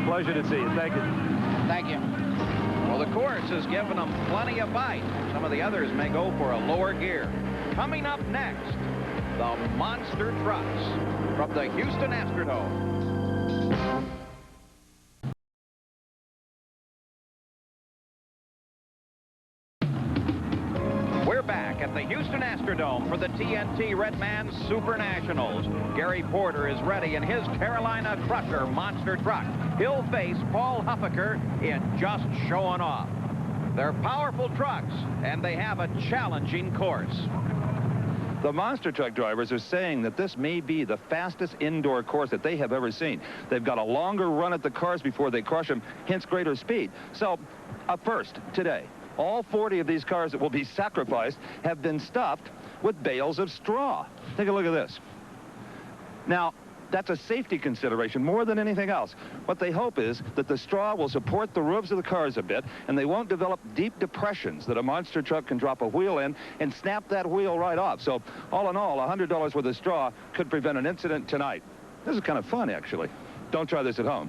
Pleasure to see you. Thank you. Thank you. Well, the course has given them plenty of bite. Some of the others may go for a lower gear. Coming up next, the monster trucks from the Houston Astrodome. We're back at the Houston Astrodome for the TNT Redman Supernationals. Gary Porter is ready in his Carolina Crusher monster truck. He'll face Paul HUFFAKER in just showing off. They're powerful trucks, and they have a challenging course. The monster truck drivers are saying that this may be the fastest indoor course that they have ever seen. They've got a longer run at the cars before they crush them, hence greater speed. So, up first, today, all 40 of these cars that will be sacrificed have been stuffed with bales of straw. Take a look at this. Now, that's a safety consideration more than anything else. What they hope is that the straw will support the roofs of the cars a bit, and they won't develop deep depressions that a monster truck can drop a wheel in and snap that wheel right off. So, all in all, $100 worth of straw could prevent an incident tonight. This is kind of fun, actually. Don't try this at home.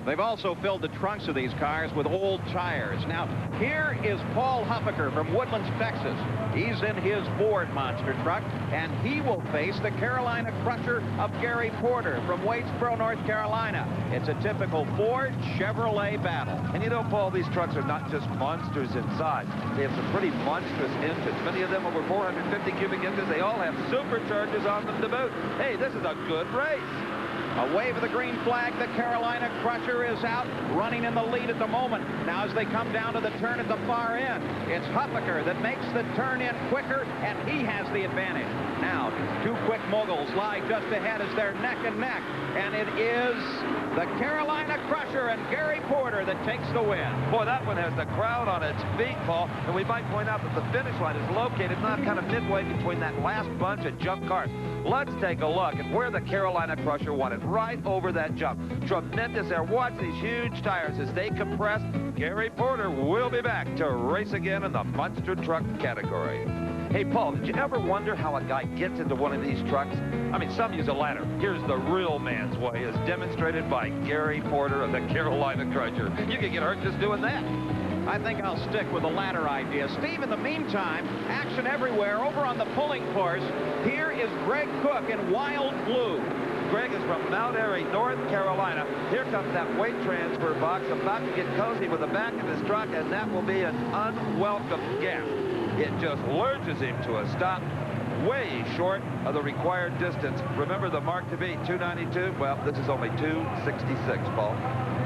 They've also filled the trunks of these cars with old tires. Now, here is Paul HUFFAKER from Woodlands, Texas. He's in his Ford monster truck, and he will face the Carolina Crusher of Gary Porter from Waitsboro, North Carolina. It's a typical Ford Chevrolet battle. And you know, Paul, these trucks are not just monsters inside. They have some pretty monstrous engines. Many of them over 450 cubic inches. They all have superchargers on them to boot. Hey, this is a good race. A wave of the green flag. The Carolina Crusher is out, running in the lead at the moment. Now as they come down to the turn at the far end, it's HUFFAKER that makes the turn in quicker, and he has the advantage. Now, two quick moguls lie just ahead as they're neck and neck, and it is the Carolina Crusher and Gary Porter that takes the win. Boy, that one has the crowd on its feet, Paul, and we might point out that the finish line is located not kind of midway between that last bunch of jump cars. Let's take a look at where the Carolina Crusher won it, right over that jump. Tremendous air. Watch these huge tires as they compress. Gary Porter will be back to race again in the monster truck category. Hey, Paul, did you ever wonder how a guy gets into one of these trucks? I mean, some use a ladder. Here's the real man's way, as demonstrated by Gary Porter of the Carolina Crusher. You could get hurt just doing that. I think I'll stick with the latter idea. Steve, in the meantime, action everywhere over on the pulling course. Here is Greg Cook in Wild Blue. Greg is from Mount Airy, North Carolina. Here comes that weight transfer box, about to get cozy with the back of his truck, and that will be an unwelcome guest. It just lurches him to a stop, way short of the required distance. Remember the mark to beat, 292? Well, this is only 266, Paul.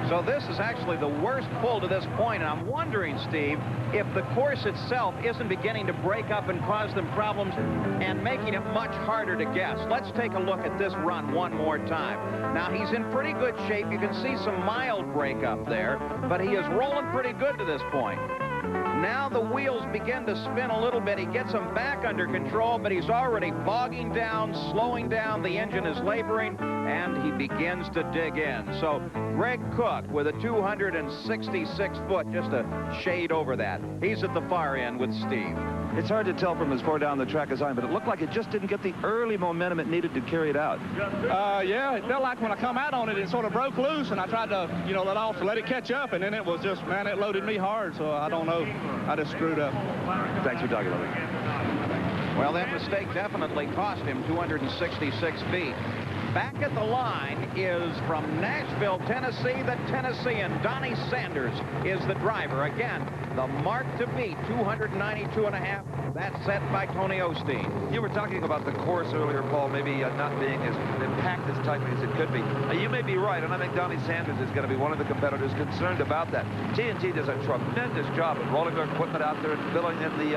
So this is actually the worst pull to this point, and I'm wondering, Steve, if the course itself isn't beginning to break up and cause them problems and making it much harder to guess. Let's take a look at this run one more time. Now, he's in pretty good shape. You can see some mild breakup there, but he is rolling pretty good to this point. Now the wheels begin to spin a little bit. He gets them back under control, but he's already bogging down, slowing down. The engine is laboring, and he begins to dig in. So Greg Cook with a 266-foot, just a shade over that. He's at the far end with Steve. It's hard to tell from as far down the track as I am, but it looked like it just didn't get the early momentum it needed to carry it out. Yeah, it felt like when I come out on it, it sort of broke loose, and I tried to, let it catch up, and then it was just, man, it loaded me hard, so I don't know. I just screwed up. Thanks for talking about it. Well, that mistake definitely cost him 266 feet. Back at the line is from Nashville, Tennessee, the Tennessean. Donnie Sanders is the driver. Again, the mark to beat, 292.5. That's set by Tony Osteen. You were talking about the course earlier, Paul, maybe not being as packed as tightly as it could be. You may be right, and I think Donnie Sanders is going to be one of the competitors concerned about that. TNT does a tremendous job of rolling their equipment out there and filling in the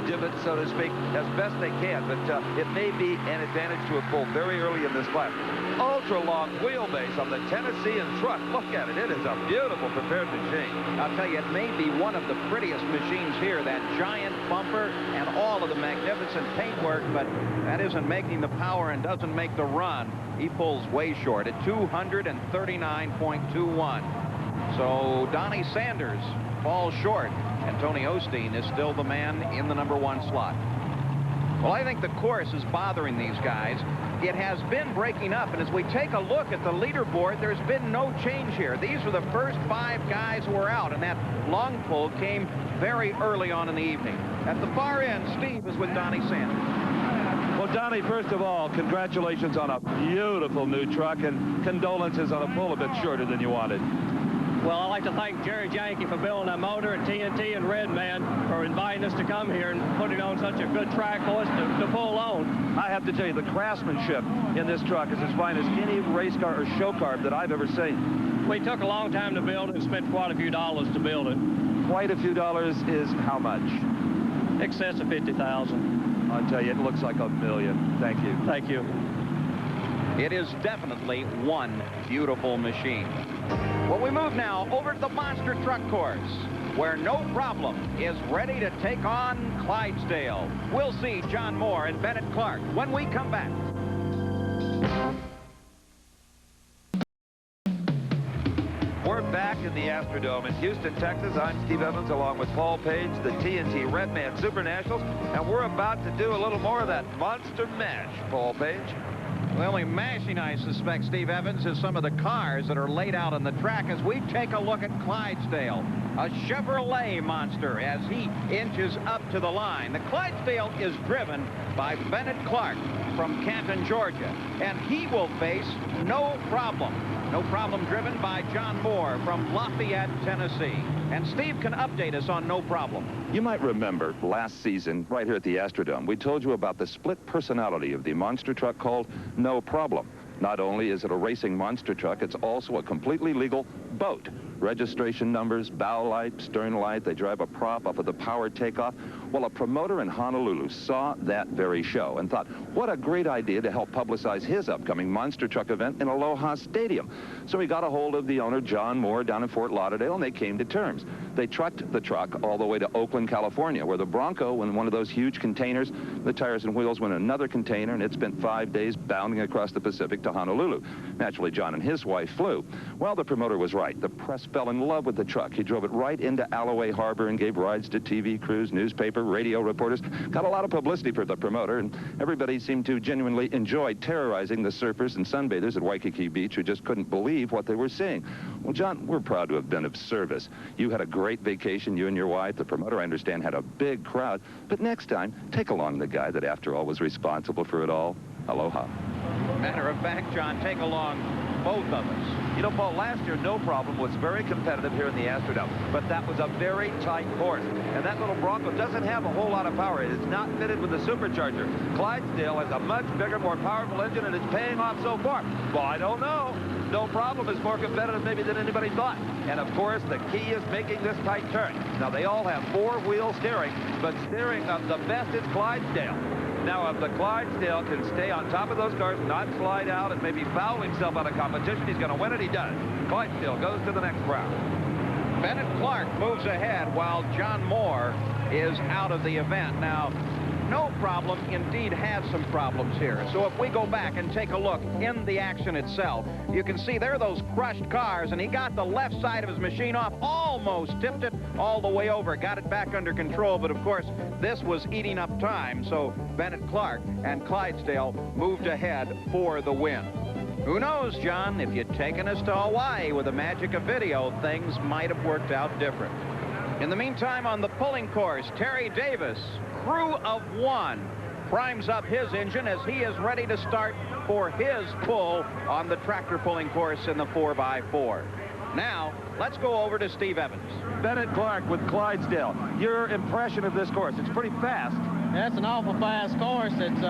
divots, so to speak, as best they can, but it may be an advantage to a pull very early in this lap. Ultra-long wheelbase on the Tennessean truck. Look at it. It is a beautiful prepared machine. I'll tell you, it may be one of the prettiest machines here, that giant bumper and all of the magnificent paintwork, but that isn't making the power and doesn't make the run. He pulls way short at 239.21. So Donnie Sanders falls short, and Tony Osteen is still the man in the #1 slot. Well, I think the course is bothering these guys. It has been breaking up, and as we take a look at the leaderboard, there's been no change here. These were the first 5 guys who were out, and that long pull came very early on in the evening. At the far end, Steve is with Donnie Sanders. Well, Donnie, first of all, congratulations on a beautiful new truck, and condolences on a pull a bit shorter than you wanted. Well, I'd like to thank Jerry Janke for building that motor, and TNT and Redman for inviting us to come here and putting on such a good track for us to pull on. I have to tell you, the craftsmanship in this truck is as fine as any race car or show car that I've ever seen. We took a long time to build it and spent quite a few dollars to build it. Quite a few dollars is how much? Excess of $50,000. I'll tell you, it looks like $1 million. Thank you. Thank you. It is definitely one beautiful machine. Well, we move now over to the monster truck course, where No Problem is ready to take on Clydesdale. We'll see John Moore and Bennett Clark when we come back. We're back in the Astrodome in Houston, Texas. I'm Steve Evans along with Paul Page, the TNT Redman Supernationals, and we're about to do a little more of that monster mash, Paul Page. The only mashing I suspect, Steve Evans, is some of the cars that are laid out on the track as we take a look at Clydesdale, a Chevrolet monster as he inches up to the line. The Clydesdale is driven by Bennett Clark from Canton, Georgia, and he will face No Problem. No Problem driven by John Moore from Lafayette, Tennessee. And Steve can update us on No Problem. You might remember last season, right here at the Astrodome, we told you about the split personality of the monster truck called No Problem. Not only is it a racing monster truck, it's also a completely legal boat. Registration numbers, bow light, stern light, they drive a prop up at the power takeoff. Well, a promoter in Honolulu saw that very show and thought, what a great idea to help publicize his upcoming monster truck event in Aloha Stadium. So he got a hold of the owner, John Moore, down in Fort Lauderdale, and they came to terms. They trucked the truck all the way to Oakland, California, where the Bronco went in one of those huge containers. The tires and wheels went in another container, and it spent 5 days bounding across the Pacific to Honolulu. Naturally, John and his wife flew. Well, the promoter was right. The press fell in love with the truck. He drove it right into Alloway Harbor and gave rides to TV crews, newspaper, radio reporters. Got a lot of publicity for the promoter, and everybody seemed to genuinely enjoy terrorizing the surfers and sunbathers at Waikiki Beach who just couldn't believe what they were seeing. Well, John, we're proud to have been of service. You had a great vacation, you and your wife. The promoter, I understand, had a big crowd. But next time, take along the guy that, after all, was responsible for it all. Aloha. Matter of fact, John, take along both of us. You know, Paul, last year, No Problem was very competitive here in the Astrodome, but that was a very tight course. And that little Bronco doesn't have a whole lot of power. It is not fitted with the supercharger. Clydesdale has a much bigger, more powerful engine, and it's paying off so far. Well, I don't know. No Problem is more competitive maybe than anybody thought. And, of course, the key is making this tight turn. Now, they all have four-wheel steering, but steering of the best is Clydesdale. Now, if the Clydesdale can stay on top of those cars, not slide out and maybe foul himself out of competition, he's going to win it. He does. Clydesdale goes to the next round. Bennett Clark moves ahead while John Moore is out of the event. Now, No Problem indeed has some problems here. So if we go back and take a look in the action itself, you can see there are those crushed cars, and he got the left side of his machine off, almost tipped it all the way over, got it back under control, but of course this was eating up time, so Bennett Clark and Clydesdale moved ahead for the win. Who knows, John, if you'd taken us to Hawaii with the magic of video, things might have worked out different. In the meantime, on the pulling course, Terry Davis, crew of one, primes up his engine as he is ready to start for his pull on the tractor pulling course in the 4x4. Now, let's go over to Steve Evans. Bennett Clark with Clydesdale. Your impression of this course? It's pretty fast. Yeah, it's an awful fast course. It's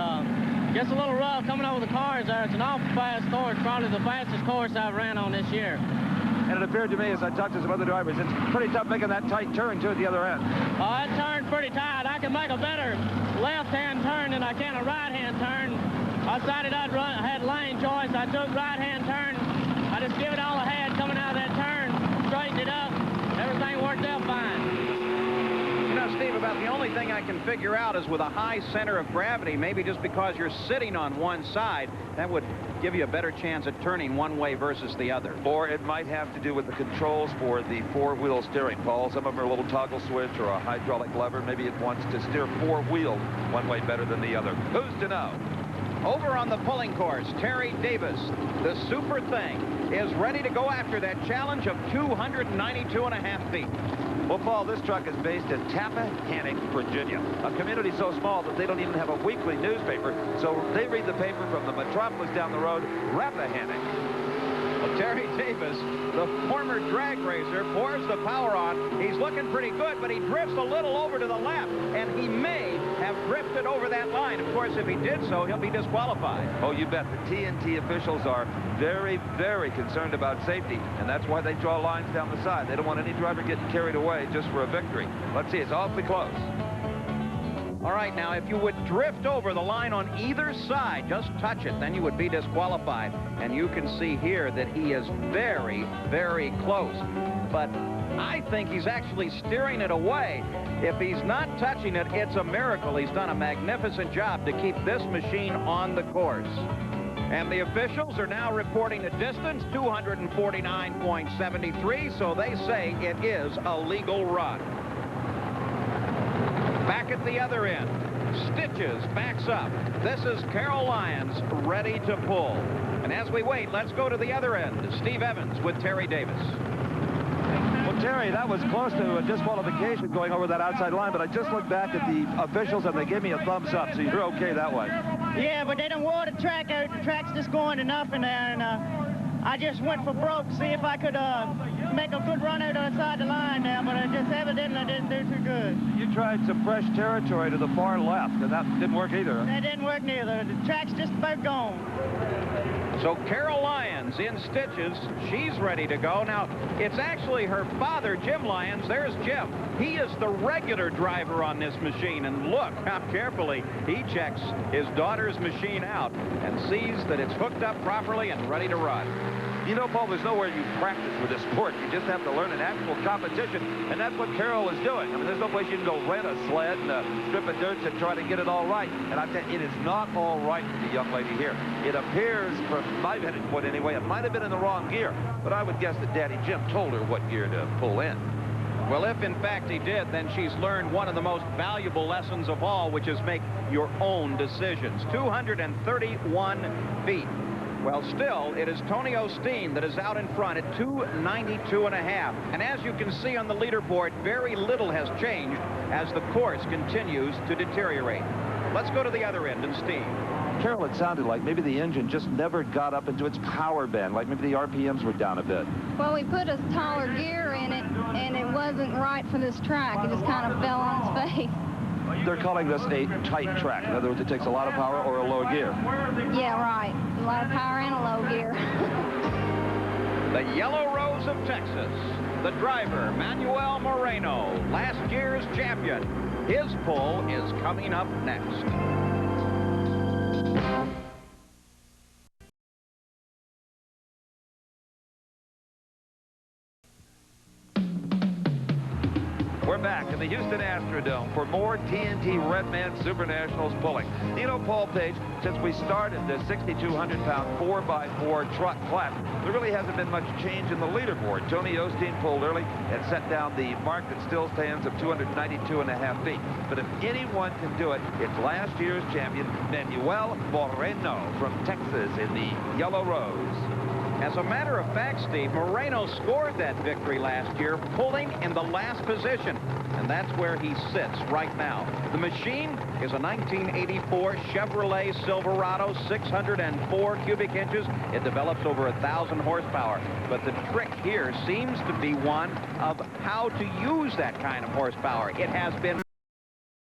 gets a little rough coming over the cars there. It's an awful fast course, probably the fastest course I've ran on this year. And it appeared to me, as I talked to some other drivers, it's pretty tough making that tight turn, too, at the other end. Oh, it turned pretty tight. I can make a better left-hand turn than I can a right-hand turn. I decided I had lane choice. I took right-hand turn. I just give it all I had coming out of that turn, straightened it up. Everything worked out fine. You know, Steve, about the only thing I can figure out is with a high center of gravity, maybe just because you're sitting on one side, that would give you a better chance at turning one way versus the other. Or it might have to do with the controls for the four-wheel steering, Paul. Some of them are a little toggle switch or a hydraulic lever. Maybe it wants to steer four-wheeled one way better than the other. Who's to know? Over on the pulling course, Terry Davis, the super thing, is ready to go after that challenge of 292.5 feet. Well, Paul, this truck is based in Tappahannock, Virginia, a community so small that they don't even have a weekly newspaper, so they read the paper from the metropolis down the road, Rappahannock. Well, Terry Davis, the former drag racer, pours the power on. He's looking pretty good, but he drifts a little over to the left, and he may have drifted over that line. Of course, if he did so, he'll be disqualified. Oh, you bet. The TNT officials are very, very concerned about safety, and that's why they draw lines down the side. They don't want any driver getting carried away just for a victory. Let's see, it's awfully close. All right, now, if you would drift over the line on either side, just touch it, then you would be disqualified. And you can see here that he is very, very close. But I think he's actually steering it away. If he's not touching it, it's a miracle. He's done a magnificent job to keep this machine on the course. And the officials are now reporting a distance, 249.73, so they say it is a legal run. Back at the other end, Stitches backs up. This is Carol Lyons ready to pull. And as we wait, let's go to the other end. Steve Evans with Terry Davis. Well, Terry, that was close to a disqualification going over that outside line, but I just looked back at the officials and they gave me a thumbs up, so you're okay that way. Yeah, but they don't wore the track out. The track's just going enough in there, and I just went for broke to see if I could make a good run out outside the line there, but I just evidently didn't do too good. You tried some fresh territory to the far left, and that didn't work either. That didn't work neither. The track's just about gone. So Carol Lyons in Stitches. She's ready to go. Now, it's actually her father, Jim Lyons. There's Jim. He is the regular driver on this machine. And look how carefully he checks his daughter's machine out and sees that it's hooked up properly and ready to run. You know, Paul, there's nowhere you practice with this sport. You just have to learn an actual competition, and that's what Carol is doing. I mean, there's no place you can go rent a sled and a strip of dirt to try to get it all right. And I tell you, it is not all right with the young lady here. It appears, from my vantage point anyway, it might have been in the wrong gear, but I would guess that Daddy Jim told her what gear to pull in. Well, if in fact he did, then she's learned one of the most valuable lessons of all, which is make your own decisions. 231 feet. Well, still, it is Tony Osteen that is out in front at 292.5. And as you can see on the leaderboard, very little has changed as the course continues to deteriorate. Let's go to the other end and Steve. Carol, it sounded like maybe the engine just never got up into its power band, like maybe the RPMs were down a bit. Well, we put a taller gear in it, and it wasn't right for this track. It just kind of fell on its face. They're calling this a tight track. In other words, it takes a lot of power or a low gear. Yeah, right. A lot of power and a low gear. The Yellow Rose of Texas. The driver, Manuel Moreno, last year's champion. His pull is coming up next. We're back in the Houston Astrodome for more TNT Redman Supernationals pulling. You know, Paul Page, since we started the 6,200-pound 4x4 truck class, there really hasn't been much change in the leaderboard. Tony Osteen pulled early and set down the mark that still stands of 292.5 feet. But if anyone can do it, it's last year's champion, Manuel Moreno from Texas in the Yellow Rose. As a matter of fact, Steve, Moreno scored that victory last year, pulling in the last position. And that's where he sits right now. The machine is a 1984 Chevrolet Silverado, 604 cubic inches. It develops over 1,000 horsepower. But the trick here seems to be one of how to use that kind of horsepower. It has been